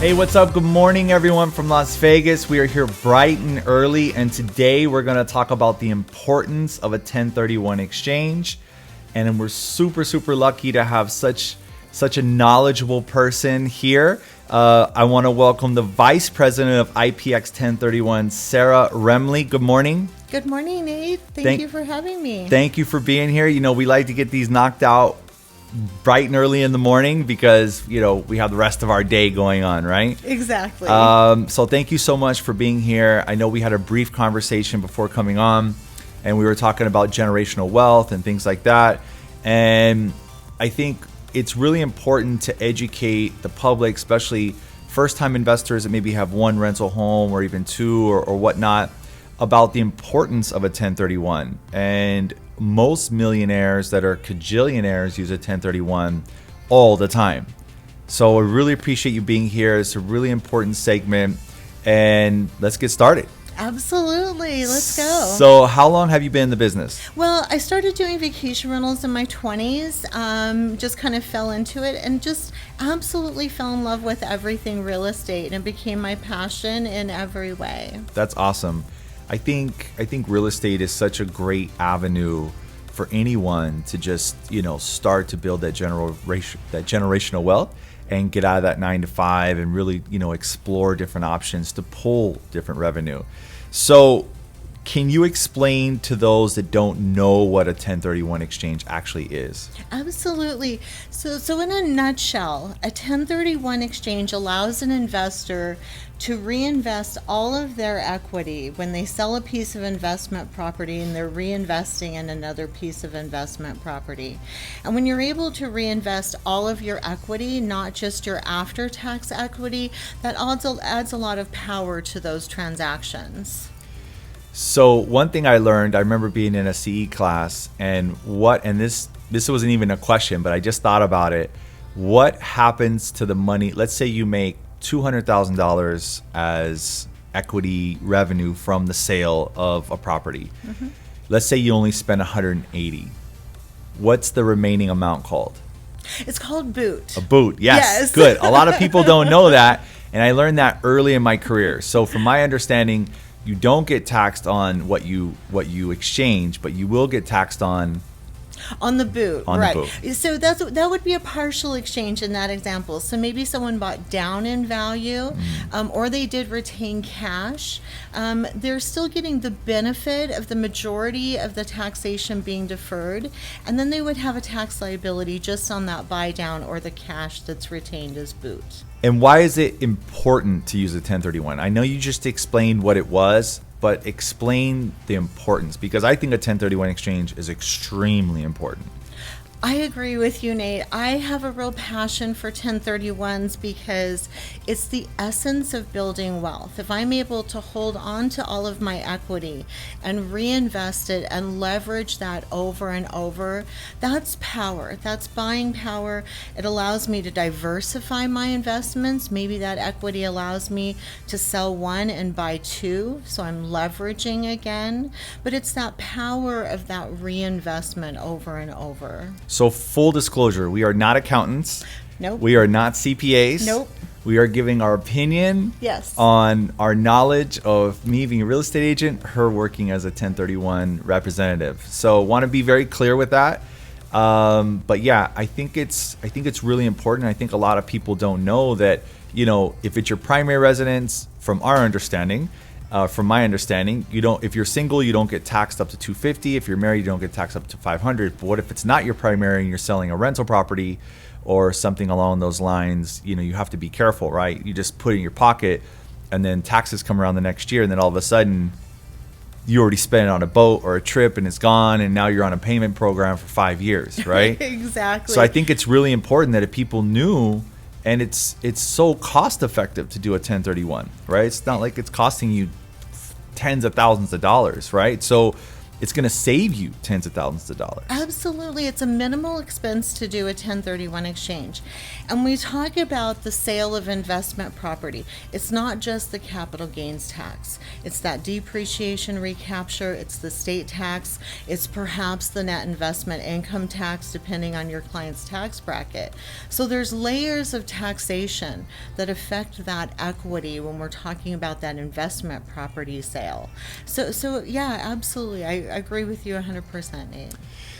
Hey, what's up? Good morning, everyone from Las Vegas. We are here bright and early, and today we're going to talk about the importance of a 1031 exchange. And we're super lucky to have such a knowledgeable person here. I want to welcome the Vice President of IPX 1031, Sarah Remley. Good morning. Good morning, Nate. Thank you for having me. Thank you for being here. You know, we like to get these knocked out bright and early in the morning because, you know, we have the rest of our day going on, right? Exactly. So thank you so much for being here. I know we had a brief conversation before coming on, and we were talking about generational wealth and things like that. And I think it's really important to educate the public, especially first-time investors that maybe have one rental home or even two or whatnot, about the importance of a 1031. And most millionaires that are cajillionaires use a 1031 all the time. So I really appreciate you being here. It's a really important segment, and let's get started. Absolutely. Let's go. So how long have you been in the business? Well, I started doing vacation rentals in my 20s, just kind of fell into it and just absolutely fell in love with everything real estate, and it became my passion in every way. That's awesome. I think real estate is such a great avenue for anyone to just, you know, start to build that generational wealth and get out of that 9 to 5 and really, you know, explore different options to pull different revenue. So can you explain to those that don't know what a 1031 exchange actually is? Absolutely. So in a nutshell, a 1031 exchange allows an investor to reinvest all of their equity when they sell a piece of investment property and they're reinvesting in another piece of investment property. And when you're able to reinvest all of your equity, not just your after-tax equity, that adds a lot of power to those transactions. So one thing I learned, I remember being in a CE class, and this wasn't even a question, but I just thought about it. What happens to the money? Let's say you make $200,000 as equity revenue from the sale of a property. Mm-hmm. Let's say you only spend $180. What's the remaining amount called? It's called boot. A boot, yes. Good. A lot of people don't know that, and I learned that early in my career. So from my understanding, you don't get taxed on what you exchange, but you will get taxed on the boot, right? The boot. So that would be a partial exchange in that example. So maybe someone bought down in value, or they did retain cash. They're still getting the benefit of the majority of the taxation being deferred, and then they would have a tax liability just on that buy down or the cash that's retained as boot. And why is it important to use a 1031? I know you just explained what it was, but explain the importance, because I think a 1031 exchange is extremely important. I agree with you, Nate. I have a real passion for 1031s because it's the essence of building wealth. If I'm able to hold on to all of my equity and reinvest it and leverage that over and over, that's power. That's buying power. It allows me to diversify my investments. Maybe that equity allows me to sell one and buy two, so I'm leveraging again. But it's that power of that reinvestment over and over. So full disclosure, we are not accountants. Nope. We are not CPAs. Nope. We are giving our opinion on our knowledge of me being a real estate agent, her working as a 1031 representative. So want to be very clear with that. But yeah, I think it's really important. I think a lot of people don't know that, you know, if it's your primary residence, from our understanding, from my understanding, if you're single, you don't get taxed up to $250. If you're married, you don't get taxed up to $500. But what if it's not your primary and you're selling a rental property or something along those lines? You know, you have to be careful, right? You just put it in your pocket, and then taxes come around the next year, and then all of a sudden you already spent it on a boat or a trip and it's gone, and now you're on a payment program for 5 years, right? Exactly. So I think it's really important that if people knew, and it's so cost effective to do a 1031, right? It's not like it's costing you tens of thousands of dollars, right? So it's going to save you tens of thousands of dollars. Absolutely. It's a minimal expense to do a 1031 exchange. And we talk about the sale of investment property. It's not just the capital gains tax. It's that depreciation recapture. It's the state tax. It's perhaps the net investment income tax, depending on your client's tax bracket. So there's layers of taxation that affect that equity when we're talking about that investment property sale. So yeah, absolutely. I agree with you 100%, Nate.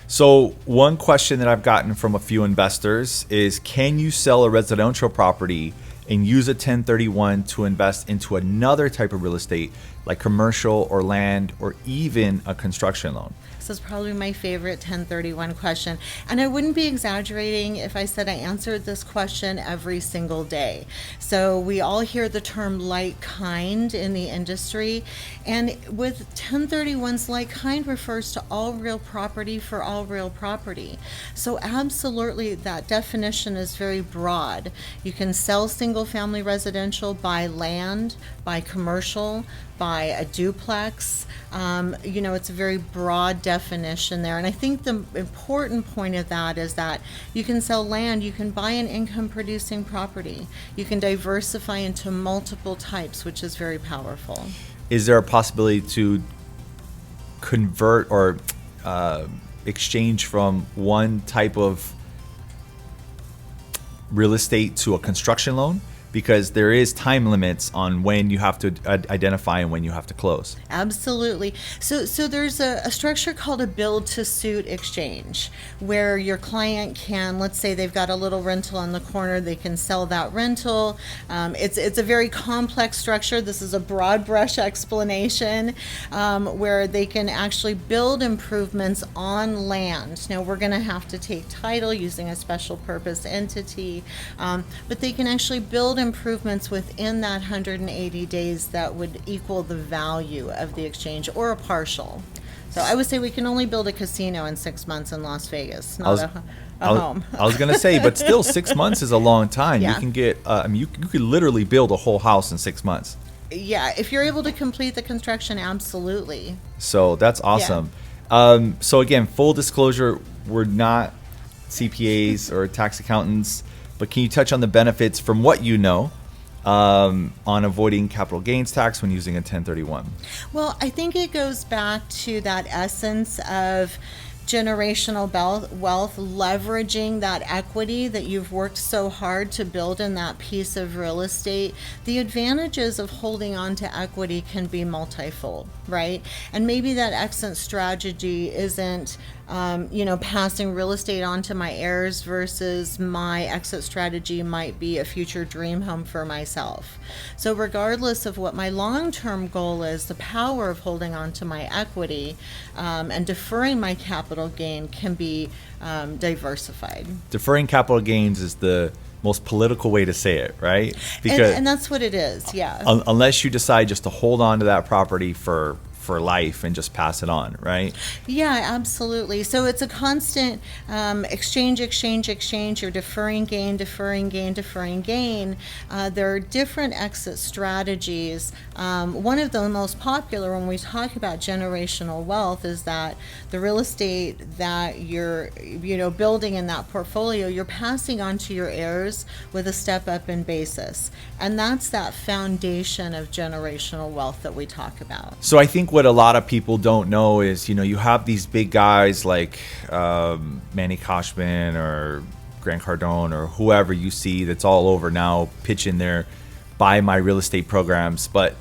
So one question that I've gotten from a few investors is, can you sell a residential property and use a 1031 to invest into another type of real estate, like commercial or land or even a construction loan? This is probably my favorite 1031 question. And I wouldn't be exaggerating if I said I answered this question every single day. So we all hear the term like kind in the industry. And with 1031s, like kind refers to all real property for all real property. So absolutely, that definition is very broad. You can sell single family residential, buy land, buy commercial, buy a duplex. It's a very broad definition there. And I think the important point of that is that you can sell land, you can buy an income producing property, you can diversify into multiple types, which is very powerful. Is there a possibility to convert or exchange from one type of real estate to a construction loan? Because there is time limits on when you have to identify and when you have to close. Absolutely. So there's a structure called a build to suit exchange, where your client can, let's say they've got a little rental on the corner, they can sell that rental. It's a very complex structure. This is a broad brush explanation, where they can actually build improvements on land. Now we're going to have to take title using a special purpose entity, but they can actually build improvements within that 180 days that would equal the value of the exchange, or a partial. So I would say we can only build a casino in 6 months in Las Vegas, not a home. I was going to say, but still 6 months is a long time. Yeah. You can get, you could literally build a whole house in 6 months. Yeah, if you're able to complete the construction, absolutely. So that's awesome. Yeah. So again, full disclosure, we're not CPAs or tax accountants. But can you touch on the benefits from what you know on avoiding capital gains tax when using a 1031? Well, I think it goes back to that essence of generational wealth, leveraging that equity that you've worked so hard to build in that piece of real estate. The advantages of holding on to equity can be multifold, right? And maybe that exit strategy isn't passing real estate on to my heirs, versus my exit strategy might be a future dream home for myself. So regardless of what my long-term goal is, the power of holding on to my equity and deferring my capital gain can be diversified. Deferring capital gains is the most political way to say it, right? Because and that's what it is, yeah. Unless you decide just to hold on to that property for life and just pass it on, right? Yeah, absolutely. So it's a constant exchange. You're deferring gain. There are different exit strategies. One of the most popular when we talk about generational wealth is that the real estate that you're building in that portfolio, you're passing on to your heirs with a step up in basis. And that's that foundation of generational wealth that we talk about. So I think what a lot of people don't know is, you have these big guys like Manny Koshman or Grant Cardone or whoever you see that's all over now pitching their buy my real estate programs. But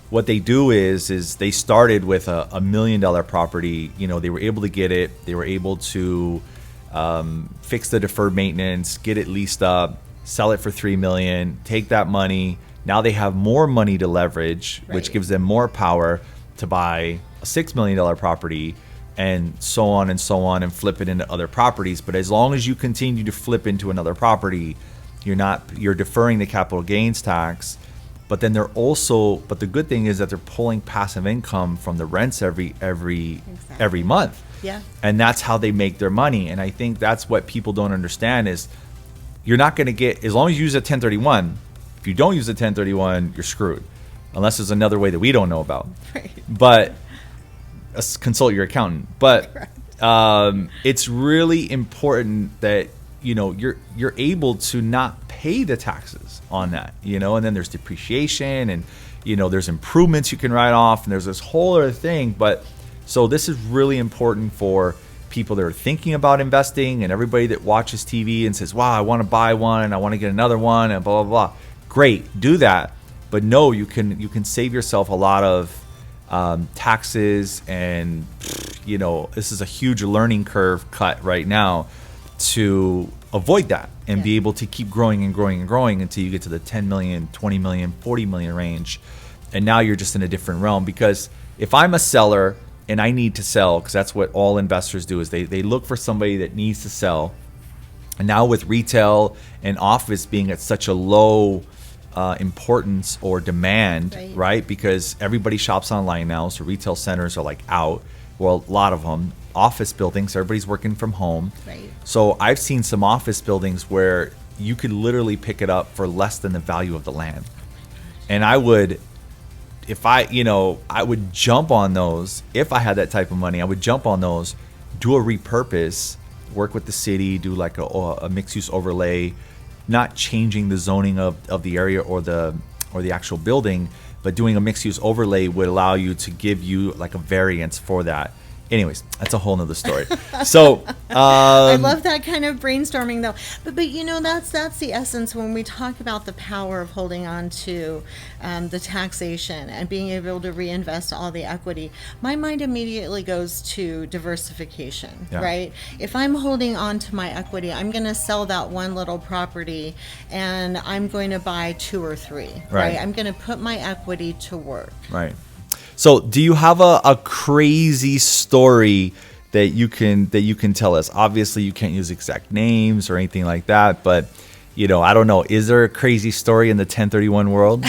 what they do is they started with a $1 million property. They were able to get it. They were able to fix the deferred maintenance, get it leased up, sell it for $3 million, take that money. Now they have more money to leverage, right, which gives them more power to buy a $6 million property and so on and flip it into other properties. But as long as you continue to flip into another property, you're deferring the capital gains tax. But then but the good thing is that they're pulling passive income from the rents every month. Yeah. And that's how they make their money. And I think that's what people don't understand is you're not going to get, as long as you use a 1031, if you don't use a 1031, you're screwed. Unless there's another way that we don't know about. Right. But consult your accountant. But it's really important that, you know, you're able to not pay the taxes on that, you know, and then there's depreciation and, you know, there's improvements you can write off and there's this whole other thing. But so this is really important for people that are thinking about investing and everybody that watches TV and says, wow, I want to buy one and I want to get another one and blah, blah, blah. Great, do that. But no, you can save yourself a lot of taxes, and, you know, this is a huge learning curve cut right now to avoid that and be able to keep growing and growing and growing until you get to the 10 million, 20 million, 40 million range. And now you're just in a different realm, because if I'm a seller and I need to sell, because that's what all investors do, is they look for somebody that needs to sell. And now with retail and office being at such a low importance or demand, right? Because everybody shops online now, so retail centers are like out. Well, a lot of them. Office buildings, everybody's working from home. Right. So I've seen some office buildings where you could literally pick it up for less than the value of the land. And I would, if I would jump on those. If I had that type of money, I would jump on those, do a repurpose, work with the city, do like a mixed use overlay, not changing the zoning of the area or the actual building, but doing a mixed use overlay would allow you to give you like a variance for that. Anyways, that's a whole nother story. So I love that kind of brainstorming, though. But you know, that's the essence when we talk about the power of holding on to the taxation and being able to reinvest all the equity. My mind immediately goes to diversification, right? If I'm holding on to my equity, I'm going to sell that one little property and I'm going to buy 2 or 3, right? I'm going to put my equity to work. Right. So do you have a crazy story that you can tell us? Obviously, you can't use exact names or anything like that, but, you know, I don't know. Is there a crazy story in the 1031 world?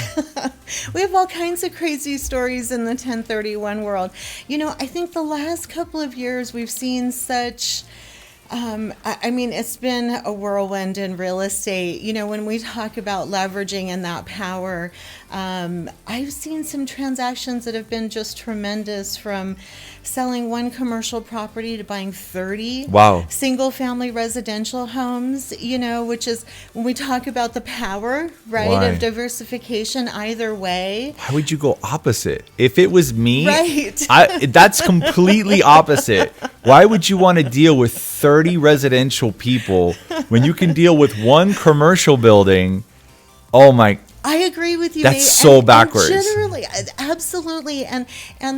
We have all kinds of crazy stories in the 1031 world. You know, I think the last couple of years we've seen such... I mean, it's been a whirlwind in real estate. You know, when we talk about leveraging and that power, I've seen some transactions that have been just tremendous, from selling one commercial property to buying 30 single family residential homes, you know, which is when we talk about the power, right, of diversification either way. Why would you go opposite? If it was me, right. That's completely opposite. Why would you want to deal with 30 residential people when you can deal with one commercial building? Oh my. I agree with you. That's Nate. so backwards. Generally, absolutely. And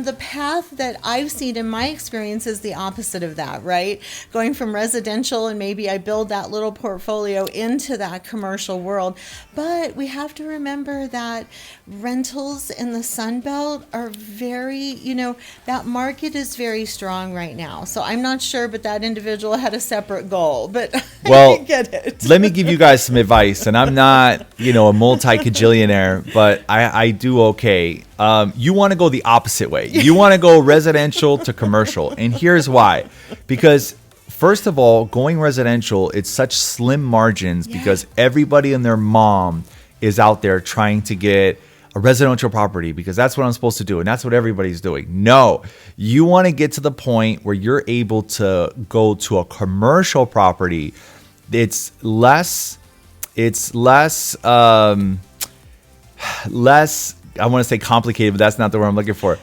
the path that I've seen in my experience is the opposite of that, right? Going from residential, and maybe I build that little portfolio into that commercial world. But we have to remember that rentals in the Sun Belt are very, you know, that market is very strong right now. So I'm not sure, but that individual had a separate goal. But I get it. Let me give you guys some advice. And I'm not, you know, a multi-cajillionaire, but I do okay. You want to go the opposite way. You want to go residential to commercial. And here's why. Because first of all, going residential, it's such slim margins because everybody and their mom is out there trying to get a residential property because that's what I'm supposed to do. And that's what everybody's doing. No, you want to get to the point where you're able to go to a commercial property. It's less, I want to say complicated, but that's not the word I'm looking for.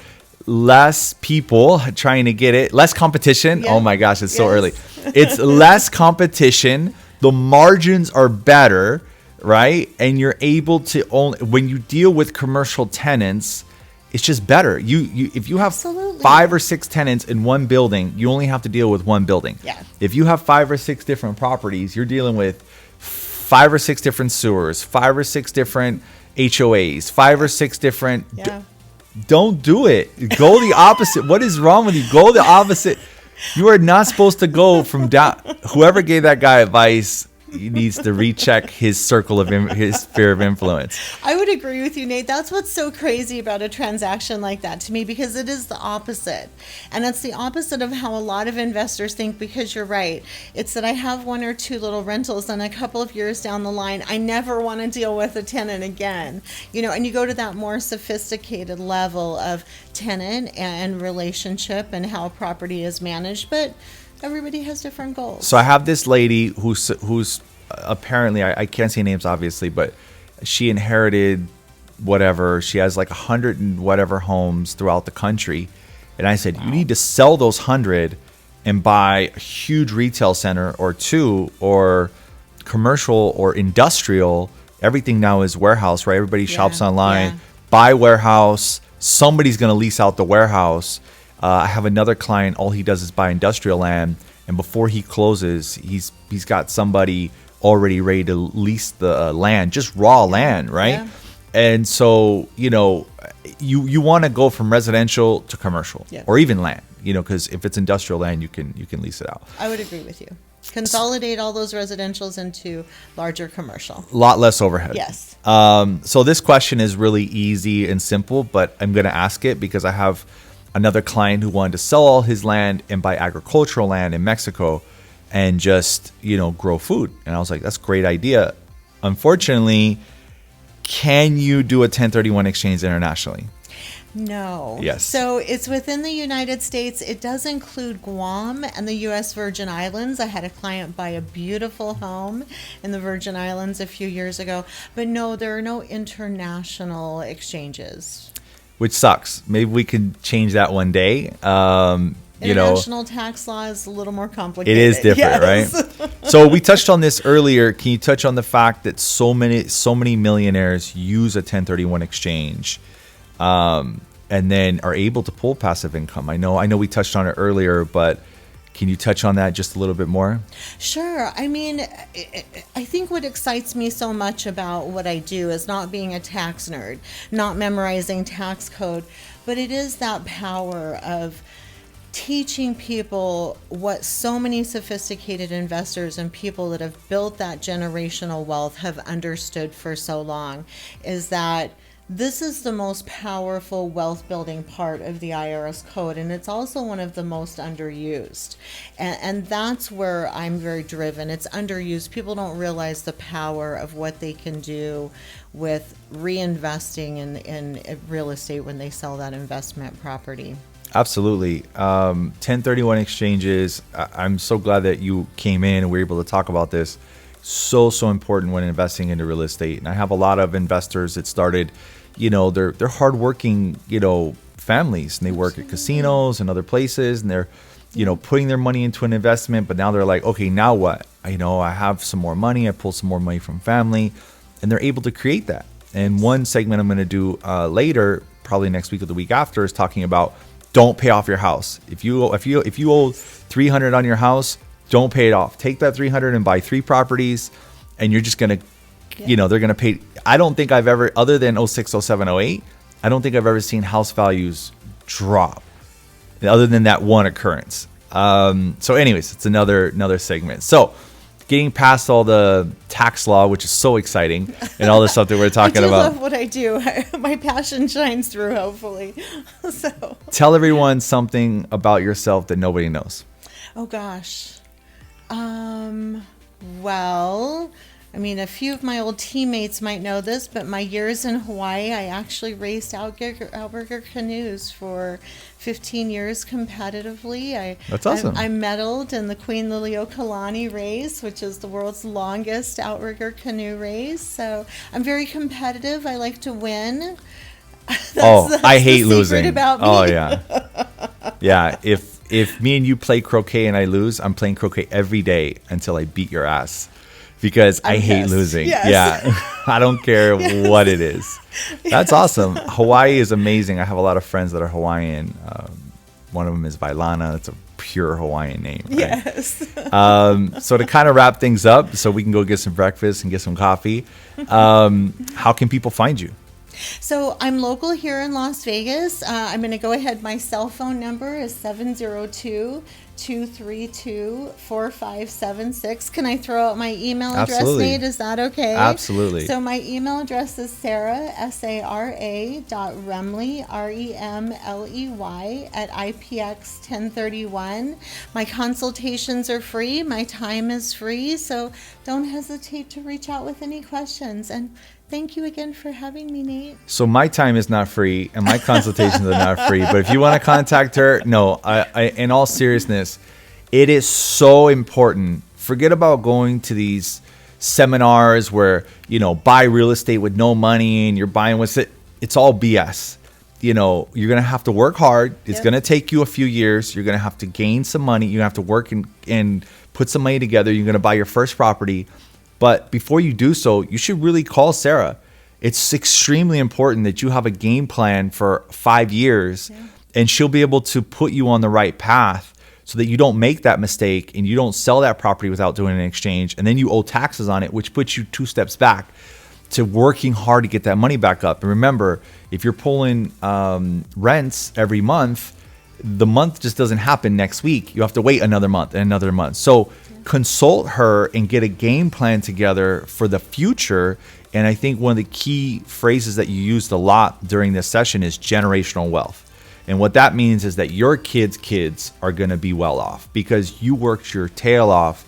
Less people trying to get it, less competition. Yeah. Oh my gosh, it's so early. It's less competition. The margins are better, right? And you're able to only, when you deal with commercial tenants, it's just better. If you have 5 or 6 tenants in one building, you only have to deal with one building. Yeah. If you have 5 or 6 different properties, you're dealing with 5 or 6 different sewers, 5 or 6 different HOAs, 5 or 6 different. Don't do it. Go the opposite. What is wrong with you? Go the opposite. You are not supposed to go from down. Whoever gave that guy advice, needs to recheck his circle of his sphere of influence. I would agree with you, Nate. That's what's so crazy about a transaction like that to me, because it is the opposite. And it's the opposite of how a lot of investors think, because you're right. It's that I have one or two little rentals, and a couple of years down the line, I never want to deal with a tenant again. And you go to that more sophisticated level of tenant and relationship and how a property is managed. But everybody has different goals. So I have this lady who's apparently, I can't say names obviously, but she inherited whatever. She has like 100 and whatever homes throughout the country. And I said, you need to sell those 100 and buy a huge retail center or two, or commercial or industrial. Everything now is warehouse, right? Everybody shops online. Buy warehouse. Somebody's going to lease out the warehouse. I have another client, all he does is buy industrial land, and before he closes, he's got somebody already ready to lease the land, just raw land, right? Yeah. And so, you want to go from residential to commercial, or even land, because if it's industrial land, you can lease it out. I would agree with you. Consolidate all those residentials into larger commercial. A lot less overhead. Yes. So this question is really easy and simple, but I'm going to ask it because I have another client who wanted to sell all his land and buy agricultural land in Mexico and just, grow food. And I was like, that's a great idea. Unfortunately, can you do a 1031 exchange internationally? No. Yes. So it's within the United States. It does include Guam and the U.S. Virgin Islands. I had a client buy a beautiful home in the Virgin Islands a few years ago. But no, there are no international exchanges. Which sucks. Maybe we can change that one day. International tax law is a little more complicated. It is different, right? So we touched on this earlier. Can you touch on the fact that so many millionaires use a 1031 exchange, and then are able to pull passive income? I know we touched on it earlier, but can you touch on that just a little bit more? Sure. I mean, I think what excites me so much about what I do is not being a tax nerd, not memorizing tax code, but it is that power of teaching people what so many sophisticated investors and people that have built that generational wealth have understood for so long, is that this is the most powerful wealth building part of the IRS code, and it's also one of the most underused. And that's where I'm very driven. It's underused. People don't realize the power of what they can do with reinvesting in real estate when they sell that investment property. Absolutely. 1031 exchanges. I'm so glad that you came in and we were able to talk about this. So important when investing into real estate. And I have a lot of investors that started, they're hardworking, families, and they work at casinos and other places, and they're, putting their money into an investment. But now they're like, okay, now what? I have some more money. I pull some more money from family, and they're able to create that. And one segment I'm going to do later, probably next week or the week after, is talking about don't pay off your house. If you owe $300 on your house, don't pay it off. Take that $300 and buy 3 properties, and you're just gonna, they're gonna pay. I don't think I've ever, other than 06, 07, 08, I don't think I've ever seen house values drop, other than that one occurrence. So, anyways, it's another segment. So, getting past all the tax law, which is so exciting, and all the stuff that we're talking about. I love what I do. My passion shines through, hopefully. So, tell everyone something about yourself that nobody knows. Oh gosh. Well, I mean, a few of my old teammates might know this, but my years in Hawaii, I actually raced outrigger canoes for 15 years competitively. That's awesome. I medaled in the Queen Liliuokalani race, which is the world's longest outrigger canoe race. So I'm very competitive. I like to win. That's I hate losing. About me. Oh yeah, yeah. If me and you play croquet and I lose, I'm playing croquet every day until I beat your ass, because I hate losing. Yes. Yeah, I don't care what it is. That's awesome. Hawaii is amazing. I have a lot of friends that are Hawaiian. One of them is Vailana. It's a pure Hawaiian name. Right? Yes. So to kind of wrap things up, so we can go get some breakfast and get some coffee, how can people find you? So I'm local here in Las Vegas. I'm going to go ahead. My cell phone number is 702 232-4576. Can I throw out my email address, Absolutely. Nate? Is that okay? Absolutely. So my email address is Sarah, SARA.Remley, REMLEY, at IPX1031. My consultations are free. My time is free. So don't hesitate to reach out with any questions. And thank you again for having me, Nate. So my time is not free and my consultations are not free. But if you want to contact her, no, I in all seriousness, it is so important. Forget about going to these seminars where, buy real estate with no money and you're buying with it. It's all BS. You're going to have to work hard. It's going to take you a few years. You're going to have to gain some money. You're going to have to work and put some money together. You're going to buy your first property. But before you do so, you should really call Sarah. It's extremely important that you have a game plan for 5 years, and she'll be able to put you on the right path so that you don't make that mistake and you don't sell that property without doing an exchange. And then you owe taxes on it, which puts you 2 steps back to working hard to get that money back up. And remember, if you're pulling rents every month, the month just doesn't happen next week. You have to wait another month and another month. So consult her and get a game plan together for the future. And I think one of the key phrases that you used a lot during this session is generational wealth. And what that means is that your kids are going to be well off because you worked your tail off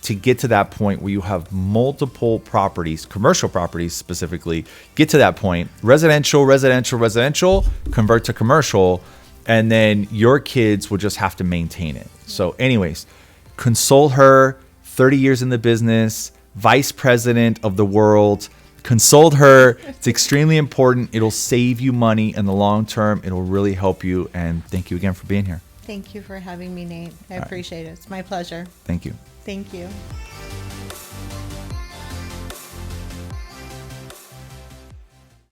to get to that point where you have multiple properties, commercial properties specifically, get to that point, residential, convert to commercial, and then your kids will just have to maintain it. So anyways, consult her, 30 years in the business, vice president of the world. Consult her. It's extremely important. It'll save you money in the long term. It'll really help you. And thank you again for being here. Thank you for having me, Nate. I appreciate it. It's my pleasure. Thank you. Thank you.